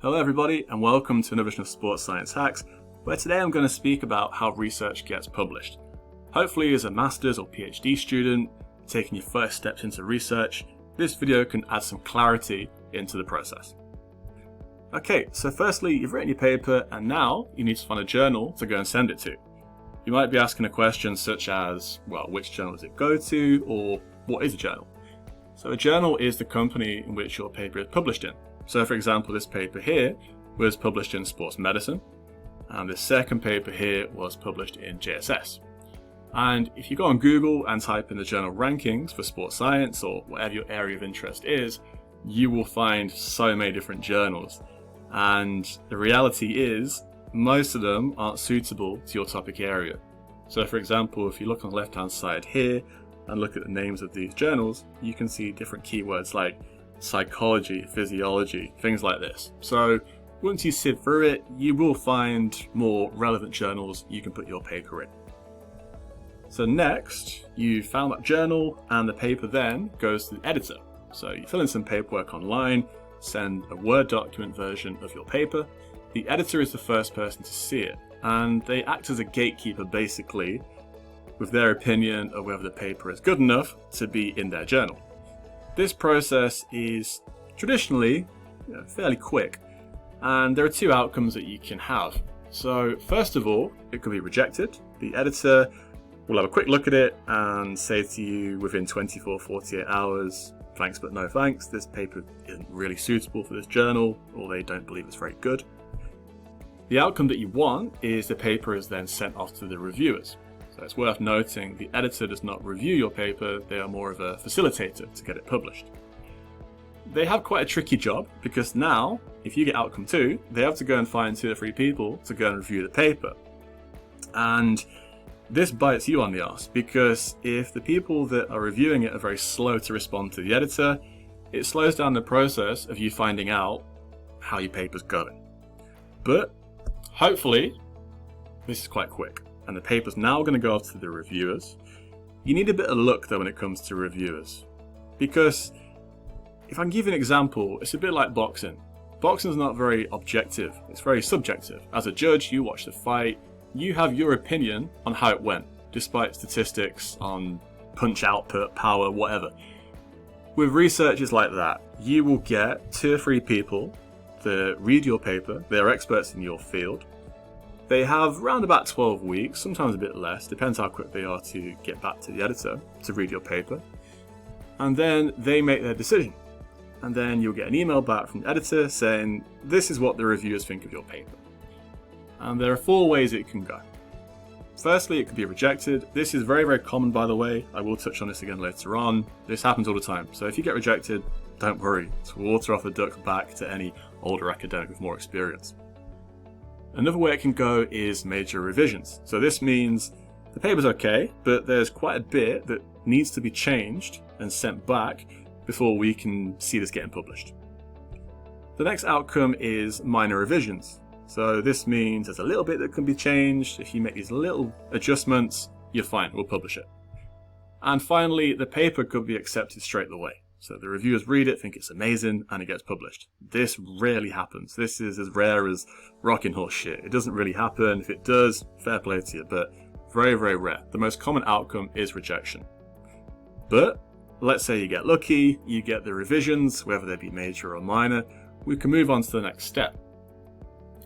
Hello everybody and welcome to another edition of Sports Science Hacks, where today I'm going to speak about how research gets published. Hopefully as a master's or PhD student taking your first steps into research, this video can add some clarity into the process. Okay, so firstly you've written your paper and now you need to find a journal to go and send it to. You might be asking a question such as, well, which journal does it go to, or what is a journal? So a journal is the company in which your paper is published in. So for example, this paper here was published in Sports Medicine, and the second paper here was published in JSS. And if you go on Google and type in the journal rankings for sports science or whatever your area of interest is, you will find so many different journals. And the reality is, most of them aren't suitable to your topic area. So for example, if you look on the left-hand side here and look at the names of these journals, you can see different keywords like psychology, physiology, things like this. So once you sift through it, you will find more relevant journals you can put your paper in. So next, you found that journal and the paper then goes to the editor. So you fill in some paperwork online, send a Word document version of your paper. The editor is the first person to see it, and they act as a gatekeeper basically with their opinion of whether the paper is good enough to be in their journal. This process is traditionally fairly quick, and there are two outcomes that you can have. So first of all, it could be rejected. The editor will have a quick look at it and say to you within 24-48 hours, thanks but no thanks, this paper isn't really suitable for this journal, or they don't believe it's very good. The outcome that you want is the paper is then sent off to the reviewers. So it's worth noting the editor does not review your paper, they are more of a facilitator to get it published. They have quite a tricky job because now, if you get outcome 2, they have to go and find 2 or 3 people to go and review the paper. And this bites you on the arse because if the people that are reviewing it are very slow to respond to the editor, it slows down the process of you finding out how your paper's going. But hopefully, this is quite quick. And the paper's now going to go off to the reviewers. You need a bit of luck though when it comes to reviewers, because if I can give you an example, it's a bit like boxing. Boxing is not very objective, it's very subjective. As a judge, you watch the fight, you have your opinion on how it went, despite statistics on punch output, power, whatever. With research, it's like that. You will get 2 or 3 people that read your paper, they're experts in your field. They have around about 12 weeks, sometimes a bit less, depends how quick they are to get back to the editor to read your paper. And then they make their decision. And then you'll get an email back from the editor saying, this is what the reviewers think of your paper. And there are 4 ways it can go. Firstly, it could be rejected. This is very, very common, by the way. I will touch on this again later on. This happens all the time. So if you get rejected, don't worry. It's water off a duck's back to any older academic with more experience. Another way it can go is major revisions. So this means the paper's okay, but there's quite a bit that needs to be changed and sent back before we can see this getting published. The next outcome is minor revisions. So this means there's a little bit that can be changed. If you make these little adjustments, you're fine, we'll publish it. And finally, the paper could be accepted straight away. So the reviewers read it, think it's amazing, and it gets published. This rarely happens. This is as rare as rocking horse shit. It doesn't really happen. If it does, fair play to you, but very, very rare. The most common outcome is rejection. But let's say you get lucky, you get the revisions, whether they be major or minor, we can move on to the next step.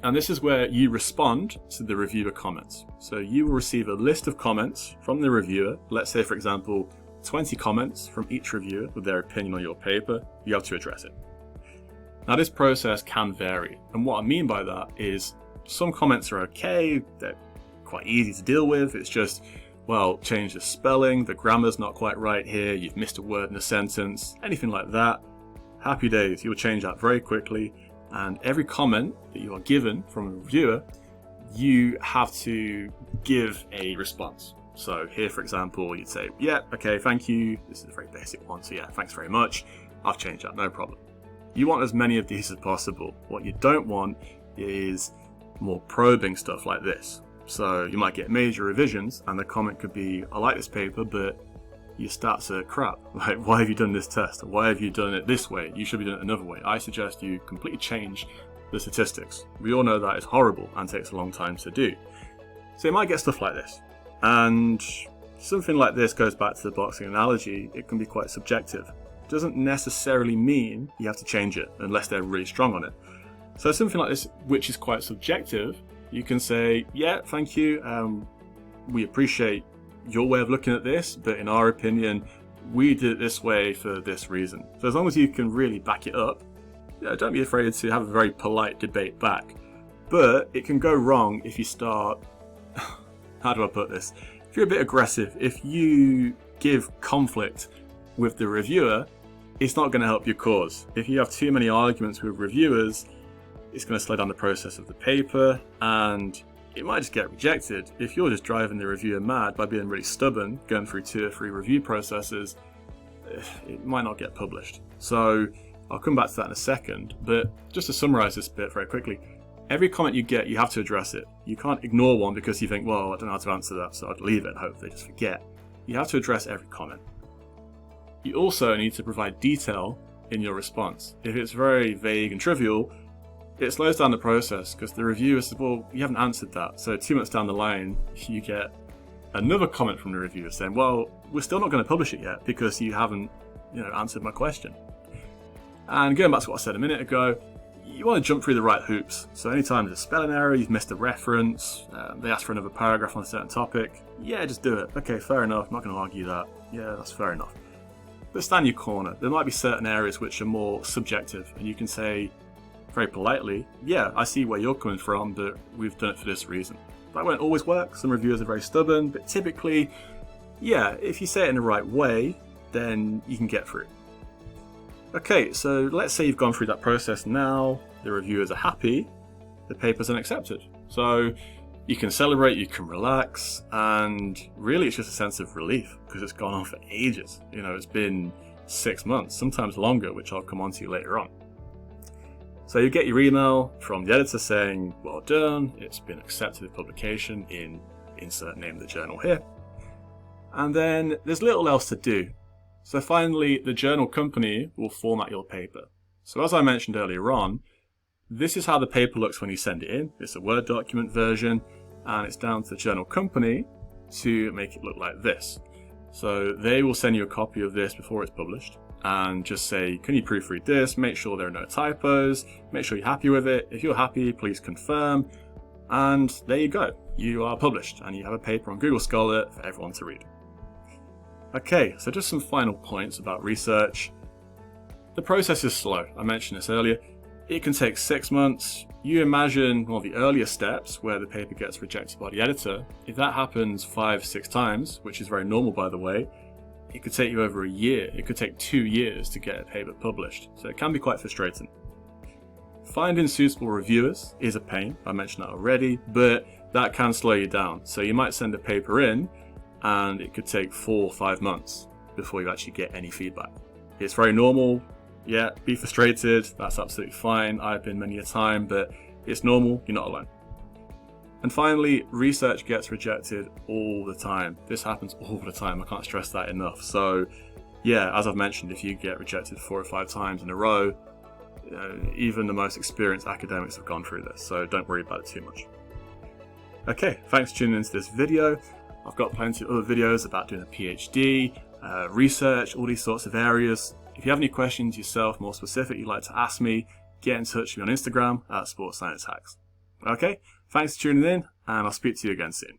And this is where you respond to the reviewer comments. So you will receive a list of comments from the reviewer. Let's say, for example, 20 comments from each reviewer with their opinion on your paper. You have to address it. Now this process can vary, and what I mean by that is some comments are okay, they're quite easy to deal with. It's just, well, change the spelling, the grammar's not quite right here, you've missed a word in a sentence, anything like that. Happy days, you'll change that very quickly, and every comment that you are given from a reviewer, you have to give a response. So here, for example, you'd say, yeah, okay, thank you. This is a very basic one, so yeah, thanks very much. I've changed that, no problem. You want as many of these as possible. What you don't want is more probing stuff like this. So you might get major revisions and the comment could be, I like this paper, but your stats are crap. Like, why have you done this test? Why have you done it this way? You should be doing it another way. I suggest you completely change the statistics. We all know that is horrible and takes a long time to do. So you might get stuff like this. And something like this goes back to the boxing analogy. It can be quite subjective. It doesn't necessarily mean you have to change it unless they're really strong on it. So something like this, which is quite subjective, you can say, yeah, thank you. We appreciate your way of looking at this, but in our opinion, we did it this way for this reason. So as long as you can really back it up, don't be afraid to have a very polite debate back. But it can go wrong if you start, how do I put this? If you're a bit aggressive, if you give conflict with the reviewer, it's not going to help your cause. If you have too many arguments with reviewers, it's going to slow down the process of the paper, and it might just get rejected. If you're just driving the reviewer mad by being really stubborn, going through 2 or 3 review processes, it might not get published. So I'll come back to that in a second, but just to summarize this bit very quickly, every comment you get, you have to address it. You can't ignore one because you think, well, I don't know how to answer that, so I'd leave it and hope they just forget. You have to address every comment. You also need to provide detail in your response. If it's very vague and trivial, it slows down the process because the reviewer says, well, you haven't answered that. So 2 months down the line, you get another comment from the reviewer saying, well, we're still not going to publish it yet because you haven't, answered my question. And going back to what I said a minute ago, you want to jump through the right hoops. So anytime there's a spelling error, you've missed a reference, they ask for another paragraph on a certain topic, yeah, just do it. Okay, fair enough, I'm not going to argue that. Yeah, that's fair enough. But stand your corner. There might be certain areas which are more subjective, and you can say very politely, yeah, I see where you're coming from, but we've done it for this reason. That won't always work. Some reviewers are very stubborn, but typically, yeah, if you say it in the right way, then you can get through. Okay, so let's say you've gone through that process now, the reviewers are happy, the paper's been accepted. So you can celebrate, you can relax, and really it's just a sense of relief because it's gone on for ages. It's been 6 months, sometimes longer, which I'll come on to later on. So you get your email from the editor saying, well done, it's been accepted for publication in insert name of the journal here. And then there's little else to do. So finally, the journal company will format your paper. So as I mentioned earlier on, this is how the paper looks when you send it in. It's a Word document version, and it's down to the journal company to make it look like this. So they will send you a copy of this before it's published and just say, can you proofread this? Make sure there are no typos, make sure you're happy with it. If you're happy, please confirm. And there you go. You are published and you have a paper on Google Scholar for everyone to read. Okay, so just some final points about research. The process is slow. I mentioned this earlier. It can take 6 months. You imagine one of the earlier steps where the paper gets rejected by the editor. If that happens 5-6 times, which is very normal by the way, it could take you over a year. It could take 2 years to get a paper published. So it can be quite frustrating. Finding suitable reviewers is a pain. I mentioned that already, but that can slow you down. So you might send a paper in and it could take 4 or 5 months before you actually get any feedback. It's very normal. Yeah, be frustrated, that's absolutely fine. I've been many a time, but it's normal, you're not alone. And finally, research gets rejected all the time. This happens all the time, I can't stress that enough. So yeah, as I've mentioned, if you get rejected 4 or 5 times in a row, even the most experienced academics have gone through this, so don't worry about it too much. Okay, thanks for tuning into this video. I've got plenty of other videos about doing a PhD, research, all these sorts of areas. If you have any questions yourself, more specific, you'd like to ask me, get in touch with me on Instagram at Sports Science Hacks. Okay, thanks for tuning in, and I'll speak to you again soon.